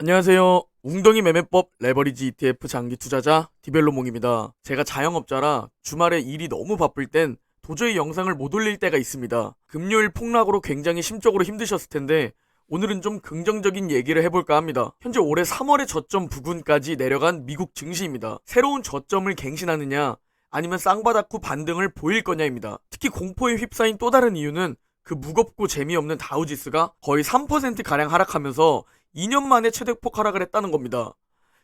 안녕하세요. 웅덩이 매매법 레버리지 ETF 장기 투자자 디벨로몽입니다. 제가 자영업자라 주말에 일이 너무 바쁠 땐 도저히 영상을 못 올릴 때가 있습니다. 금요일 폭락으로 굉장히 심적으로 힘드셨을 텐데 오늘은 좀 긍정적인 얘기를 해볼까 합니다. 현재 올해 3월의 저점 부근까지 내려간 미국 증시입니다. 새로운 저점을 갱신하느냐 아니면 쌍바닥 후 반등을 보일 거냐입니다. 특히 공포에 휩싸인 또 다른 이유는 그 무겁고 재미없는 다우지수가 거의 3%가량 하락하면서 2년 만에 최대폭 하락을 했다는 겁니다.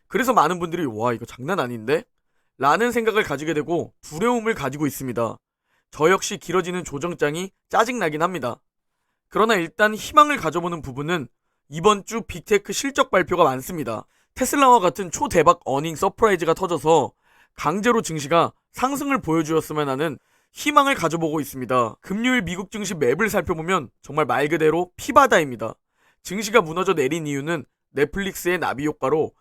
그래서 많은 분들이 와 이거 장난 아닌데? 라는 생각을 가지게 되고 두려움을 가지고 있습니다. 저 역시 길어지는 조정장이 짜증나긴 합니다. 그러나 일단 희망을 가져보는 부분은 이번 주 빅테크 실적 발표가 많습니다. 테슬라와 같은 초대박 어닝 서프라이즈가 터져서 강제로 증시가 상승을 보여주었으면 하는 희망을 가져보고 있습니다. 금요일 미국 증시 맵을 살펴보면 정말 말 그대로 피바다입니다. 증시가 무너져 내린 이유는 넷플릭스의 나비 효과로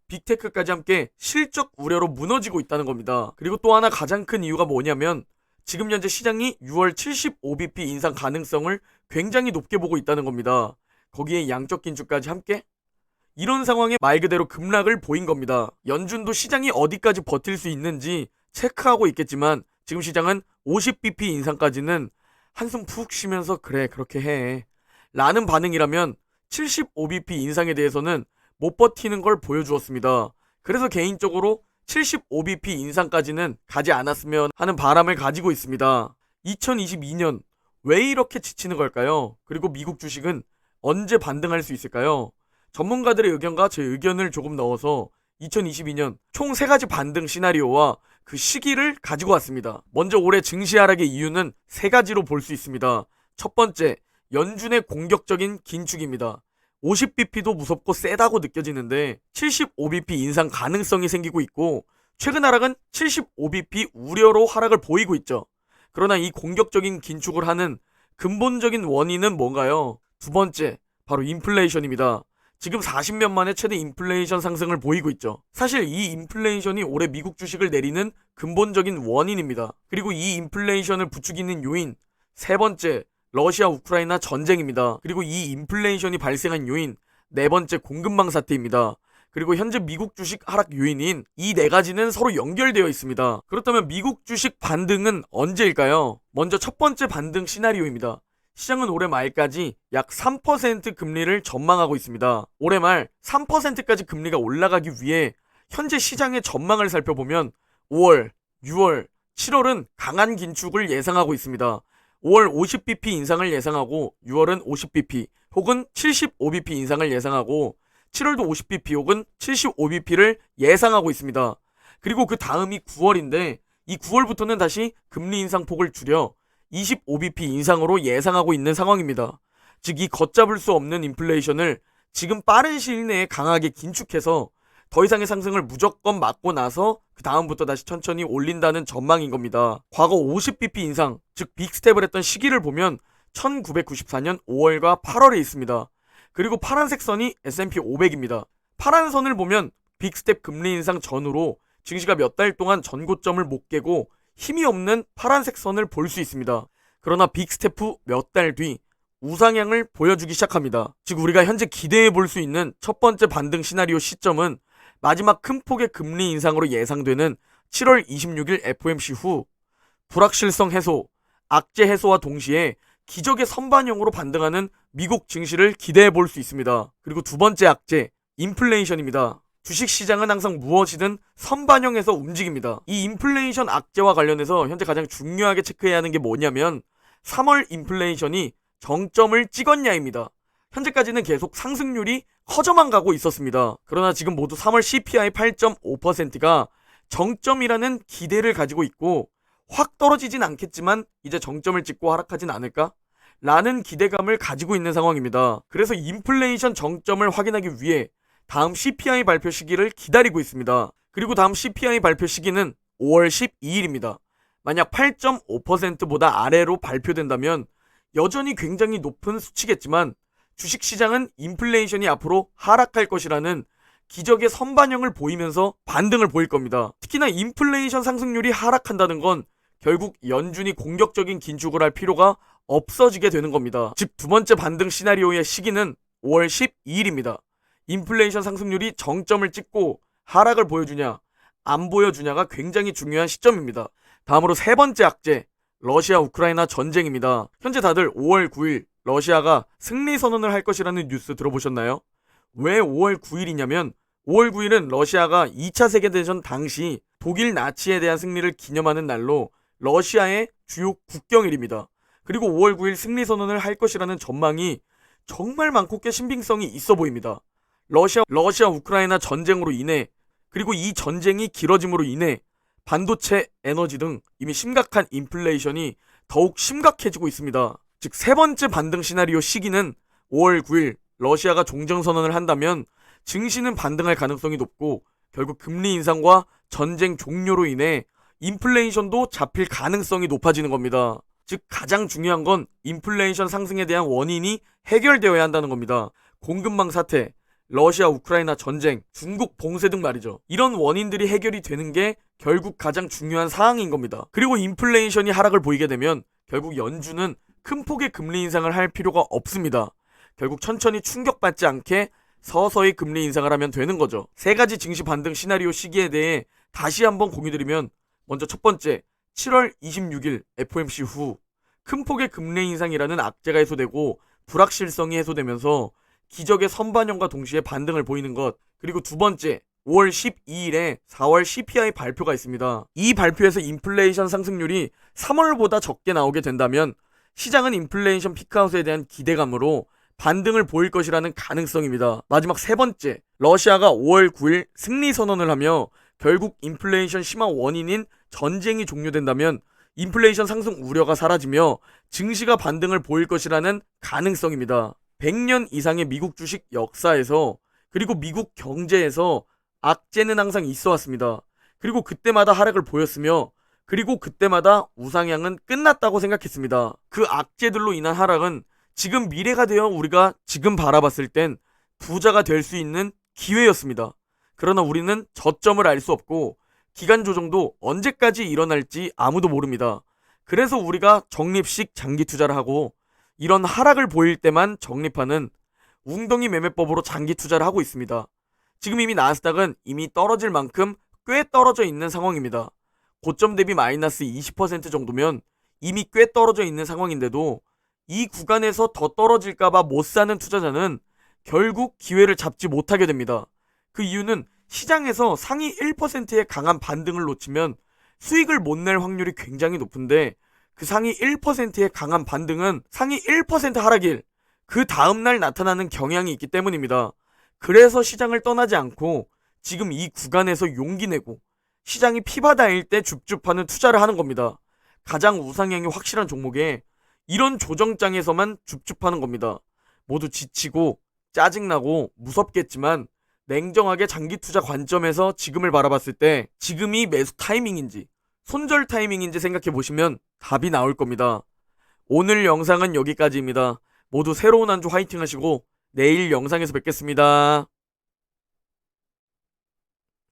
빅테크까지 함께 실적 우려로 무너지고 있다는 겁니다. 그리고 또 하나 가장 큰 이유가 뭐냐면 지금 현재 시장이 6월 75bp 인상 가능성을 굉장히 높게 보고 있다는 겁니다. 거기에 양적 긴축까지 함께 이런 상황에 말 그대로 급락을 보인 겁니다. 연준도 시장이 어디까지 버틸 수 있는지 체크하고 있겠지만 지금 시장은 50bp 인상까지는 한숨 푹 쉬면서 그래 그렇게 해 라는 반응이라면 75bp 인상에 대해서는 못 버티는 걸 보여주었습니다. 그래서 개인적으로 75bp 인상까지는 가지 않았으면 하는 바람을 가지고 있습니다. 2022년 왜 이렇게 지치는 걸까요? 그리고 미국 주식은 언제 반등할 수 있을까요? 전문가들의 의견과 제 의견을 조금 넣어서 2022년 총 3가지 반등 시나리오와 그 시기를 가지고 왔습니다. 먼저 올해 증시 하락의 이유는 3가지로 볼 수 있습니다. 첫 번째, 연준의 공격적인 긴축입니다. 50bp도 무섭고 세다고 느껴지는데 75bp 인상 가능성이 생기고 있고 최근 하락은 75bp 우려로 하락을 보이고 있죠. 그러나 이 공격적인 긴축을 하는 근본적인 원인은 뭔가요? 두 번째, 바로 인플레이션입니다. 지금 40년 만에 최대 인플레이션 상승을 보이고 있죠. 사실 이 인플레이션이 올해 미국 주식을 내리는 근본적인 원인입니다. 그리고 이 인플레이션을 부추기는 요인, 세 번째, 러시아 우크라이나 전쟁입니다. 그리고 이 인플레이션이 발생한 요인, 네 번째 공급망 사태입니다. 그리고 현재 미국 주식 하락 요인인 이 4가지는 서로 연결되어 있습니다. 그렇다면 미국 주식 반등은 언제일까요? 먼저 첫 번째 반등 시나리오입니다. 시장은 올해 말까지 약 3% 금리를 전망하고 있습니다. 올해 말 3%까지 금리가 올라가기 위해 현재 시장의 전망을 살펴보면 5월, 6월, 7월은 강한 긴축을 예상하고 있습니다. 5월 50bp 인상을 예상하고 6월은 50bp 혹은 75bp 인상을 예상하고 7월도 50bp 혹은 75bp를 예상하고 있습니다. 그리고 그 다음이 9월인데 이 9월부터는 다시 금리 인상폭을 줄여 25bp 인상으로 예상하고 있는 상황입니다. 즉 이 걷잡을 수 없는 인플레이션을 지금 빠른 시일 내에 강하게 긴축해서 더 이상의 상승을 무조건 막고 나서 그 다음부터 다시 천천히 올린다는 전망인 겁니다. 과거 50bp 인상, 즉 빅스텝을 했던 시기를 보면 1994년 5월과 8월에 있습니다. 그리고 파란색 선이 S&P 500입니다. 파란 선을 보면 빅스텝 금리 인상 전후로 증시가 몇 달 동안 전고점을 못 깨고 힘이 없는 파란색 선을 볼 수 있습니다. 그러나 빅스텝 후 몇 달 뒤 우상향을 보여주기 시작합니다. 즉 우리가 현재 기대해 볼 수 있는 첫 번째 반등 시나리오 시점은 마지막 큰 폭의 금리 인상으로 예상되는 7월 26일 FOMC 후 불확실성 해소, 악재 해소와 동시에 기적의 선반영으로 반등하는 미국 증시를 기대해 볼 수 있습니다. 그리고 두 번째 악재, 인플레이션입니다. 주식시장은 항상 무엇이든 선반영해서 움직입니다. 이 인플레이션 악재와 관련해서 현재 가장 중요하게 체크해야 하는 게 뭐냐면 3월 인플레이션이 정점을 찍었냐입니다. 현재까지는 계속 상승률이 커져만 가고 있었습니다. 그러나 지금 모두 3월 CPI 8.5%가 정점이라는 기대를 가지고 있고 확 떨어지진 않겠지만 이제 정점을 찍고 하락하진 않을까? 라는 기대감을 가지고 있는 상황입니다. 그래서 인플레이션 정점을 확인하기 위해 다음 CPI 발표 시기를 기다리고 있습니다. 그리고 다음 CPI 발표 시기는 5월 12일입니다. 만약 8.5%보다 아래로 발표된다면 여전히 굉장히 높은 수치겠지만 주식시장은 인플레이션이 앞으로 하락할 것이라는 기적의 선반영을 보이면서 반등을 보일 겁니다. 특히나 인플레이션 상승률이 하락한다는 건 결국 연준이 공격적인 긴축을 할 필요가 없어지게 되는 겁니다. 즉 두 번째 반등 시나리오의 시기는 5월 12일입니다. 인플레이션 상승률이 정점을 찍고 하락을 보여주냐 안 보여주냐가 굉장히 중요한 시점입니다. 다음으로 세 번째 악재, 러시아 우크라이나 전쟁입니다. 현재 다들 5월 9일 러시아가 승리 선언을 할 것이라는 뉴스 들어보셨나요? 왜 5월 9일이냐면 5월 9일은 러시아가 2차 세계대전 당시 독일 나치에 대한 승리를 기념하는 날로 러시아의 주요 국경일입니다. 그리고 5월 9일 승리 선언을 할 것이라는 전망이 정말 많고 꽤 신빙성이 있어 보입니다. 러시아 우크라이나 전쟁으로 인해 그리고 이 전쟁이 길어짐으로 인해 반도체, 에너지 등 이미 심각한 인플레이션이 더욱 심각해지고 있습니다. 즉 세 번째 반등 시나리오 시기는 5월 9일 러시아가 종전선언을 한다면 증시는 반등할 가능성이 높고 결국 금리 인상과 전쟁 종료로 인해 인플레이션도 잡힐 가능성이 높아지는 겁니다. 즉 가장 중요한 건 인플레이션 상승에 대한 원인이 해결되어야 한다는 겁니다. 공급망 사태, 러시아 우크라이나 전쟁, 중국 봉쇄 등 말이죠. 이런 원인들이 해결이 되는 게 결국 가장 중요한 사항인 겁니다. 그리고 인플레이션이 하락을 보이게 되면 결국 연준은 큰 폭의 금리 인상을 할 필요가 없습니다. 결국 천천히 충격받지 않게 서서히 금리 인상을 하면 되는 거죠. 세 가지 증시 반등 시나리오 시기에 대해 다시 한번 공유드리면 먼저 첫 번째, 7월 26일 FOMC 후 큰 폭의 금리 인상이라는 악재가 해소되고 불확실성이 해소되면서 기적의 선반영과 동시에 반등을 보이는 것. 그리고 두 번째, 5월 12일에 4월 CPI 발표가 있습니다. 이 발표에서 인플레이션 상승률이 3월보다 적게 나오게 된다면 시장은 인플레이션 피크아웃에 대한 기대감으로 반등을 보일 것이라는 가능성입니다. 마지막 세 번째, 러시아가 5월 9일 승리 선언을 하며 결국 인플레이션 심화 원인인 전쟁이 종료된다면 인플레이션 상승 우려가 사라지며 증시가 반등을 보일 것이라는 가능성입니다. 100년 이상의 미국 주식 역사에서 그리고 미국 경제에서 악재는 항상 있어 왔습니다. 그리고 그때마다 하락을 보였으며 그리고 그때마다 우상향은 끝났다고 생각했습니다. 그 악재들로 인한 하락은 지금 미래가 되어 우리가 지금 바라봤을 땐 부자가 될 수 있는 기회였습니다. 그러나 우리는 저점을 알 수 없고 기간 조정도 언제까지 일어날지 아무도 모릅니다. 그래서 우리가 적립식 장기 투자를 하고 이런 하락을 보일 때만 적립하는 웅덩이 매매법으로 장기 투자를 하고 있습니다. 지금 이미 나스닥은 이미 떨어질 만큼 꽤 떨어져 있는 상황입니다. 고점 대비 마이너스 20% 정도면 이미 꽤 떨어져 있는 상황인데도 이 구간에서 더 떨어질까봐 못 사는 투자자는 결국 기회를 잡지 못하게 됩니다. 그 이유는 시장에서 상위 1%의 강한 반등을 놓치면 수익을 못 낼 확률이 굉장히 높은데 그 상위 1%의 강한 반등은 상위 1% 하락일 그 다음날 나타나는 경향이 있기 때문입니다. 그래서 시장을 떠나지 않고 지금 이 구간에서 용기 내고 시장이 피바다일 때 줍줍하는 투자를 하는 겁니다. 가장 우상향이 확실한 종목에 이런 조정장에서만 줍줍하는 겁니다. 모두 지치고 짜증나고 무섭겠지만 냉정하게 장기 투자 관점에서 지금을 바라봤을 때 지금이 매수 타이밍인지 손절 타이밍인지 생각해 보시면 답이 나올 겁니다. 오늘 영상은 여기까지입니다. 모두 새로운 한 주 화이팅 하시고 내일 영상에서 뵙겠습니다.